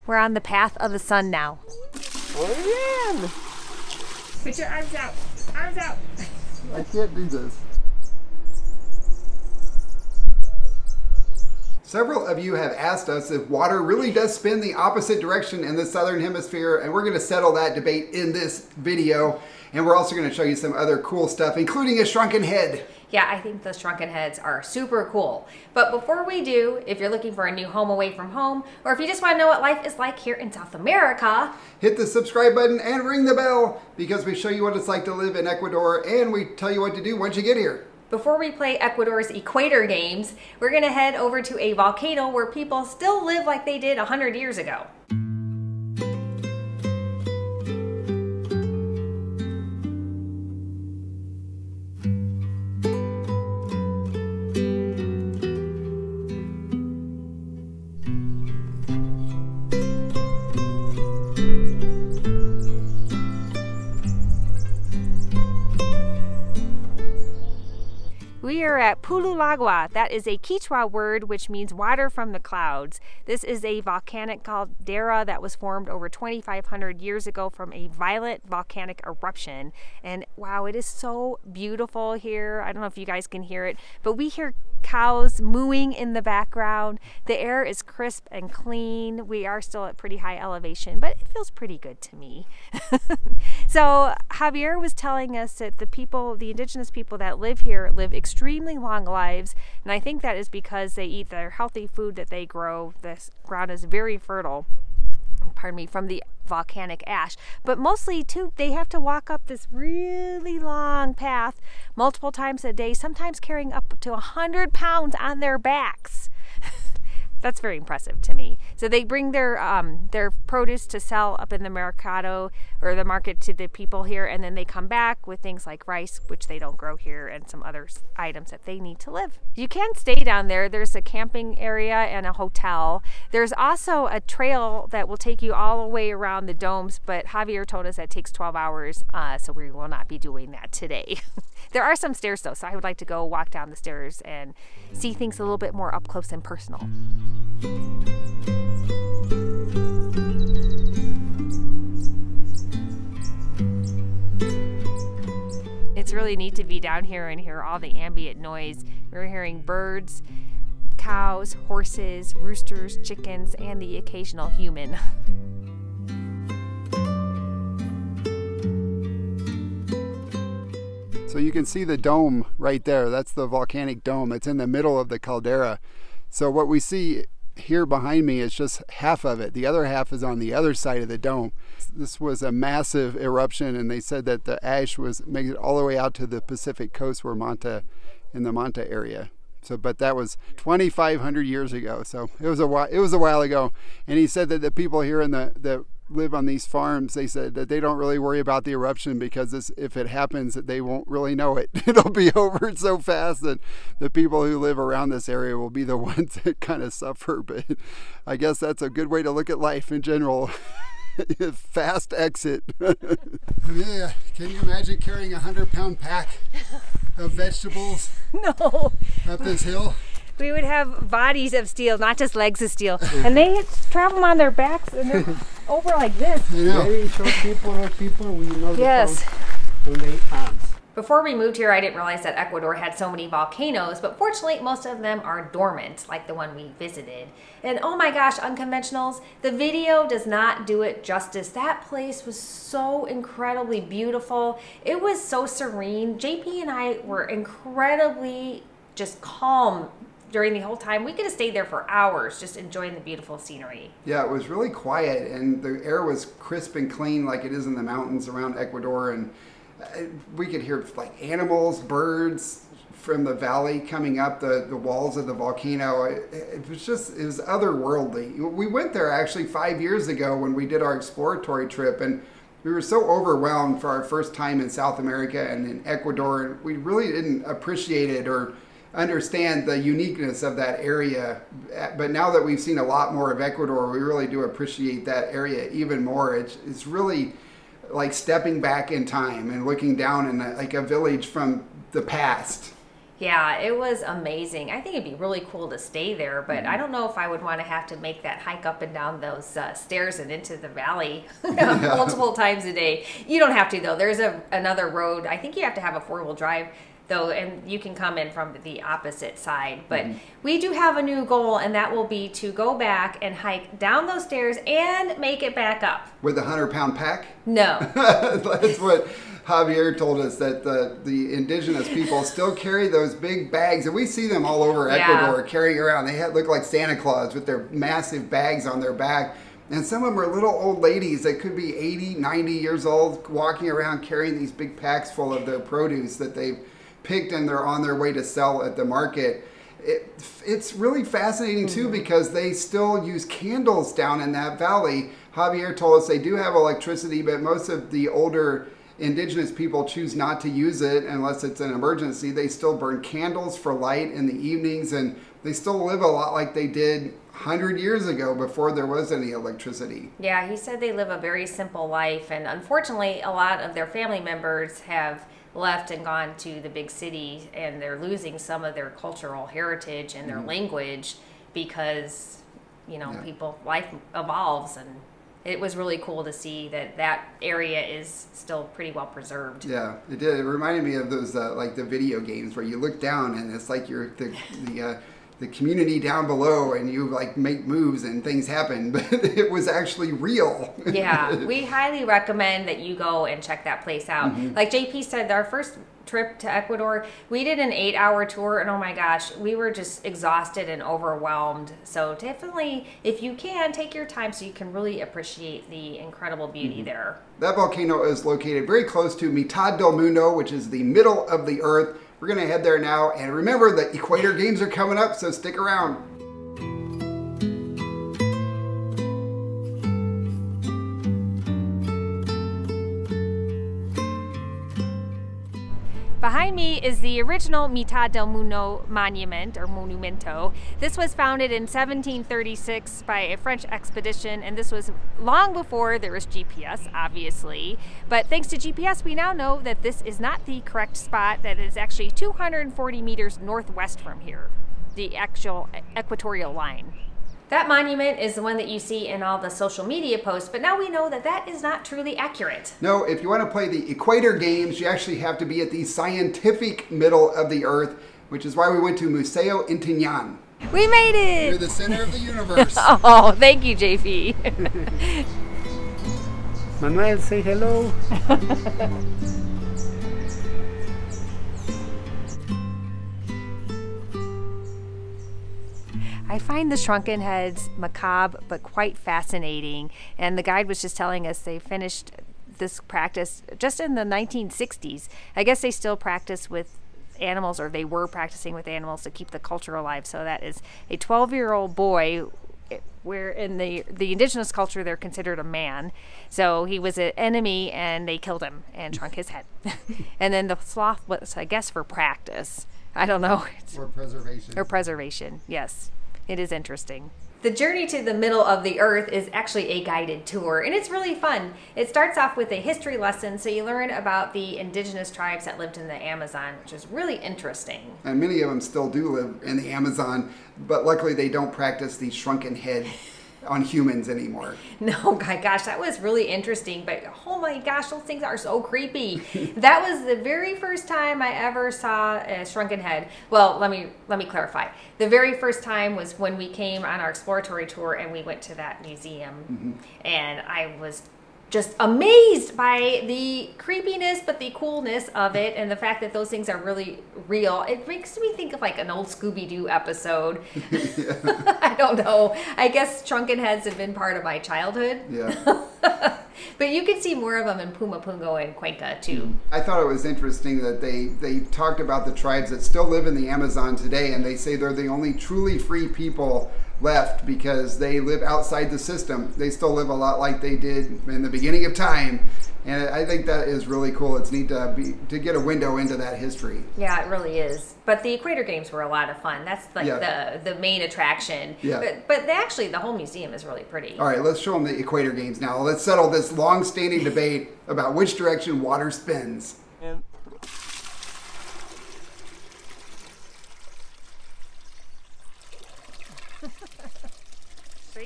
We're on the path of the sun now. Oh, man. Put your arms out. Arms out. I can't do this. Several of you have asked us if water really does spin the opposite direction in the Southern Hemisphere, and we're going to settle that debate in this video. And we're also going to show you some other cool stuff, including a shrunken head. Yeah, I think those shrunken heads are super cool. But before we do, if you're looking for a new home away from home, or if you just want to know what life is like here in South America, hit the subscribe button and ring the bell, because we show you what it's like to live in Ecuador, and we tell you what to do once you get here. Before we play Ecuador's equator games, we're going to head over to a volcano where people still live like they did 100 years ago. We are at Pululahua. That is a Quechua word which means water from the clouds. This is a volcanic caldera that was formed over 2,500 years ago from a violent volcanic eruption. And wow, it is so beautiful here. I don't know if you guys can hear it, but we hear cows mooing in the background. The air is crisp and clean. We are still at pretty high elevation, but it feels pretty good to me. So Javier was telling us that the indigenous people that live here live extremely long lives, and I think that is because they eat their healthy food that they grow. This ground is very fertile, pardon me, from the volcanic ash, but mostly too they have to walk up this really long path multiple times a day, sometimes carrying up to 100 pounds on their backs. That's very impressive to me. So they bring their produce to sell up in the mercado, or the market, to the people here, and then they come back with things like rice, which they don't grow here, and some other items that they need to live. You can stay down there. There's a camping area and a hotel. There's also a trail that will take you all the way around the domes, but Javier told us that takes 12 hours, so we will not be doing that today. There are some stairs though, so I would like to go walk down the stairs and see things a little bit more up close and personal. It's really neat to be down here and hear all the ambient noise. We're hearing birds, cows, horses, roosters, chickens, and the occasional human. So you can see the dome right there. That's the volcanic dome. It's in the middle of the caldera. So what we see here behind me is just half of it. The other half is on the other side of the dome. This was a massive eruption, and they said that the ash was making it all the way out to the Pacific coast, where in the Manta area. So, but that was 2,500 years ago. So it was a while ago. And he said that the people here in that live on these farms, they said that they don't really worry about the eruption, because if it happens, they won't really know it. It'll be over so fast that the people who live around this area will be the ones that kind of suffer. But I guess that's a good way to look at life in general. Fast exit. Yeah, can you imagine carrying a 100-pound pack of vegetables? No. Up this hill? We would have bodies of steel, not just legs of steel. And they travel on their backs, and they're over like this. I know. Very short people, we know the Yes. when they arms. Before we moved here, I didn't realize that Ecuador had so many volcanoes, but fortunately, most of them are dormant, like the one we visited. And oh my gosh, unconventionals, the video does not do it justice. That place was so incredibly beautiful. It was so serene. JP and I were incredibly just calm during the whole time. We could have stayed there for hours just enjoying the beautiful scenery. Yeah, it was really quiet, and the air was crisp and clean like it is in the mountains around Ecuador, and we could hear like animals, birds from the valley coming up the walls of the volcano. It was otherworldly. We went there actually 5 years ago when we did our exploratory trip, and we were so overwhelmed for our first time in South America and in Ecuador. We really didn't appreciate it or understand the uniqueness of that area. But now that we've seen a lot more of Ecuador, we really do appreciate that area even more. It's really like stepping back in time and looking down in like a village from the past. Yeah, it was amazing. I think it'd be really cool to stay there, but I don't know if I would want to have to make that hike up and down those stairs and into the valley multiple times a day. You don't have to, though. There's another road. I think you have to have a four-wheel drive, though, and you can come in from the opposite side. But we do have a new goal, and that will be to go back and hike down those stairs and make it back up. With a 100-pound pack? No. That's what Javier told us, that the indigenous people still carry those big bags, and we see them all over Ecuador carrying around. They look like Santa Claus with their massive bags on their back. And some of them are little old ladies that could be 80, 90 years old, walking around carrying these big packs full of their produce that they've picked, and they're on their way to sell at the market. It's really fascinating too, because they still use candles down in that valley. Javier told us they do have electricity, but most of the older indigenous people choose not to use it unless it's an emergency. They still burn candles for light in the evenings, and they still live a lot like they did 100 years ago before there was any electricity. Yeah, he said they live a very simple life, and unfortunately a lot of their family members have left and gone to the big city, and they're losing some of their cultural heritage and their language because, you know, life evolves, and it was really cool to see that area is still pretty well preserved. Yeah, it did. It reminded me of those like the video games where you look down and it's like you're the community down below, and you like make moves and things happen, but it was actually real. Yeah, we highly recommend that you go and check that place out. Like JP said, our first trip to Ecuador, we did an 8-hour tour, and oh my gosh, we were just exhausted and overwhelmed. So definitely, if you can, take your time so you can really appreciate the incredible beauty there. That volcano is located very close to Mitad del Mundo, which is the middle of the earth. We're going to head there now, and remember the Equator Games are coming up, so stick around. Behind me is the original Mitad del Mundo monument, or Monumento. This was founded in 1736 by a French expedition, and this was long before there was GPS, obviously. But thanks to GPS, we now know that this is not the correct spot, that it is actually 240 meters northwest from here, the actual equatorial line. That monument is the one that you see in all the social media posts, but now we know that that is not truly accurate. No, if you want to play the Equator Games, you actually have to be at the scientific middle of the earth, which is why we went to Museo Intiñán. We made it! You're the center of the universe. Oh, thank you, JP. Manuel, say hello. I find the shrunken heads macabre but quite fascinating, and the guide was just telling us they finished this practice just in the 1960s. I guess they still practice with animals, or they were practicing with animals to keep the culture alive. So that is a 12-year-old boy, where in the indigenous culture they're considered a man. So he was an enemy, and they killed him and shrunk his head. And then the sloth was, I guess, for practice. I don't know. Or preservation. Or preservation, yes. It is interesting. The journey to the middle of the earth is actually a guided tour, and it's really fun. It starts off with a history lesson, so you learn about the indigenous tribes that lived in the Amazon, which is really interesting. And many of them still do live in the Amazon, but luckily they don't practice the shrunken head on humans anymore. No, gosh, that was really interesting, but oh my gosh, those things are so creepy. That was the very first time I ever saw a shrunken head. Well, let me clarify. The very first time was when we came on our exploratory tour and we went to that museum, and I was just amazed by the creepiness but the coolness of it, and the fact that those things are really real. It makes me think of like an old Scooby-Doo episode. I don't know. I guess shrunken heads have been part of my childhood. Yeah. But you can see more of them in Pumapungo and Cuenca too. I thought it was interesting that they talked about the tribes that still live in the Amazon today, and they say they're the only truly free people left because they live outside the system. They still live a lot like they did in the beginning of time, and I think that is really cool. It's neat to get a window into that history. Yeah, it really is. But the Equator Games were a lot of fun. That's like the main attraction. Yeah. But actually the whole museum is really pretty. All right, let's show them the Equator Games now. Let's settle this long-standing debate about which direction water spins.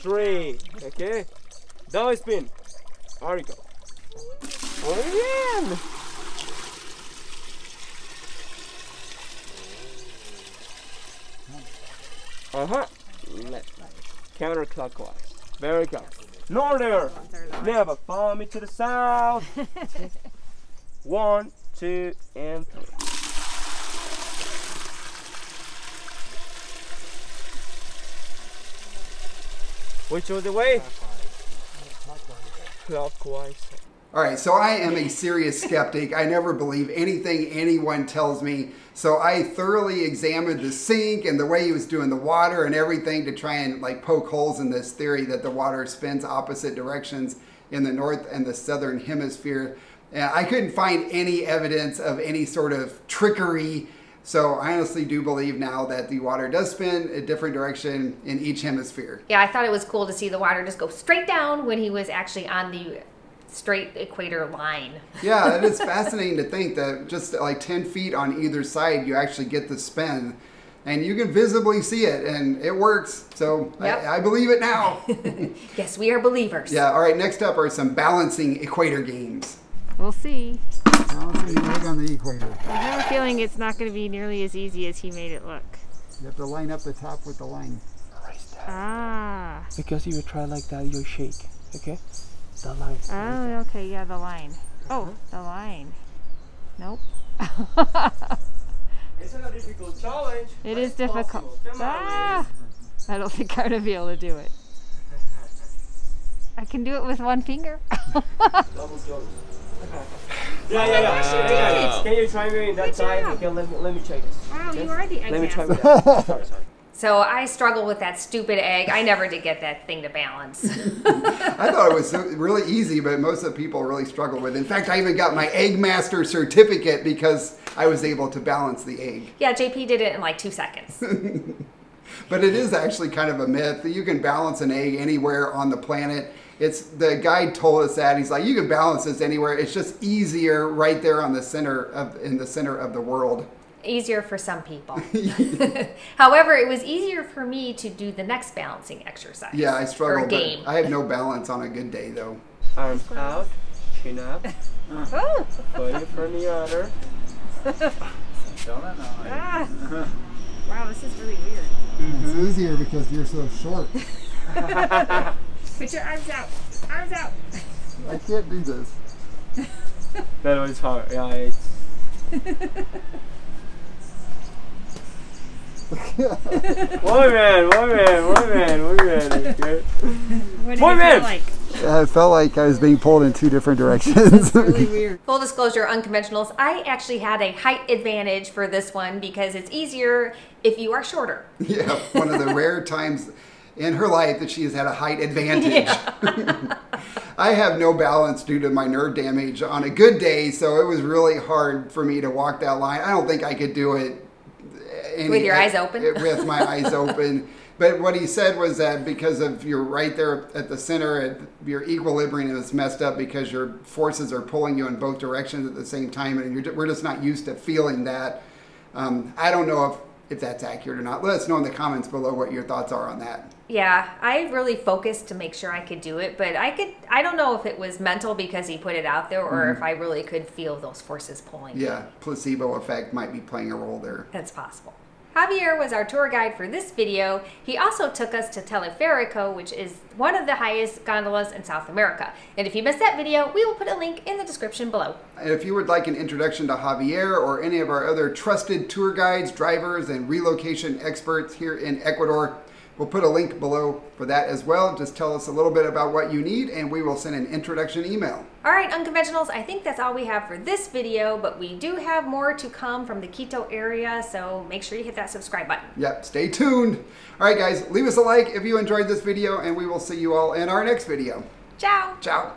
3. Okay. Down spin. There we go. Again. Left. Counterclockwise. Very good. Northern. Never follow me to the south. 1, 2, and 3. Which was the way? Clockwise. All right, so I am a serious skeptic. I never believe anything anyone tells me. So I thoroughly examined the sink and the way he was doing the water and everything to try and like poke holes in this theory that the water spins opposite directions in the North and the Southern Hemisphere. And I couldn't find any evidence of any sort of trickery. So I honestly do believe now that the water does spin a different direction in each hemisphere. Yeah, I thought it was cool to see the water just go straight down when he was actually on the straight equator line. Yeah, it is fascinating to think that just like 10 feet on either side, you actually get the spin. And you can visibly see it, and it works. So yep. I believe it now. Yes, we are believers. Yeah, all right, next up are some balancing equator games. We'll see. Balancing the egg on the equator. I have a feeling it's not going to be nearly as easy as he made it look. You have to line up the top with the line. Ah. Because if you try like that, you'll shake. Okay? The line. Oh, okay, yeah, the line. Oh, the line. Nope. It's a difficult challenge. It is difficult. Ah! I don't think I'm going to be able to do it. I can do it with one finger. Yeah. Can you try me that side? Okay, let me try this. Wow, okay? you are the egg Let me try master. with that. Sorry. So I struggle with that stupid egg. I never did get that thing to balance. I thought it was really easy, but most of the people really struggle with it. In fact, I even got my Egg Master certificate because I was able to balance the egg. Yeah, JP did it in like 2 seconds. But it is actually kind of a myth. You can balance an egg anywhere on the planet. It's the guide told us that. He's like, you can balance this anywhere. It's just easier right there on the in the center of the world. Easier for some people. However, it was easier for me to do the next balancing exercise. Yeah, I struggle. Or game. I have no balance on a good day, though. Arms out, chin up. Oh. Put it from the other. Ah. Wow, this is really weird. It's easier because you're so short. Put your arms out. Arms out. I can't do this. That was hard. Yeah, it's... One man. Okay. What do you feel like? I felt like I was being pulled in 2 different directions. It's really weird. Full disclosure, Unconventionals, I actually had a height advantage for this one because it's easier if you are shorter. Yeah, one of the rare times in her life that she has had a height advantage. Yeah. I have no balance due to my nerve damage on a good day, so it was really hard for me to walk that line. I don't think I could do it with your eyes open? With my eyes open. But what he said was that because of you're right there at the center, your equilibrium is messed up because your forces are pulling you in both directions at the same time, and we're just not used to feeling that. I don't know if that's accurate or not. Let us know in the comments below what your thoughts are on that. Yeah, I really focused to make sure I could do it, but I don't know if it was mental because he put it out there or if I really could feel those forces pulling. Yeah, placebo effect might be playing a role there. That's possible. Javier was our tour guide for this video. He also took us to Teleferico, which is one of the highest gondolas in South America. And if you missed that video, we will put a link in the description below. And if you would like an introduction to Javier or any of our other trusted tour guides, drivers, and relocation experts here in Ecuador, we'll put a link below for that as well. Just tell us a little bit about what you need and we will send an introduction email. All right, Unconventionals, I think that's all we have for this video, but we do have more to come from the Quito area, so make sure you hit that subscribe button. Yep, stay tuned. All right, guys, leave us a like if you enjoyed this video, and we will see you all in our next video. Ciao. Ciao.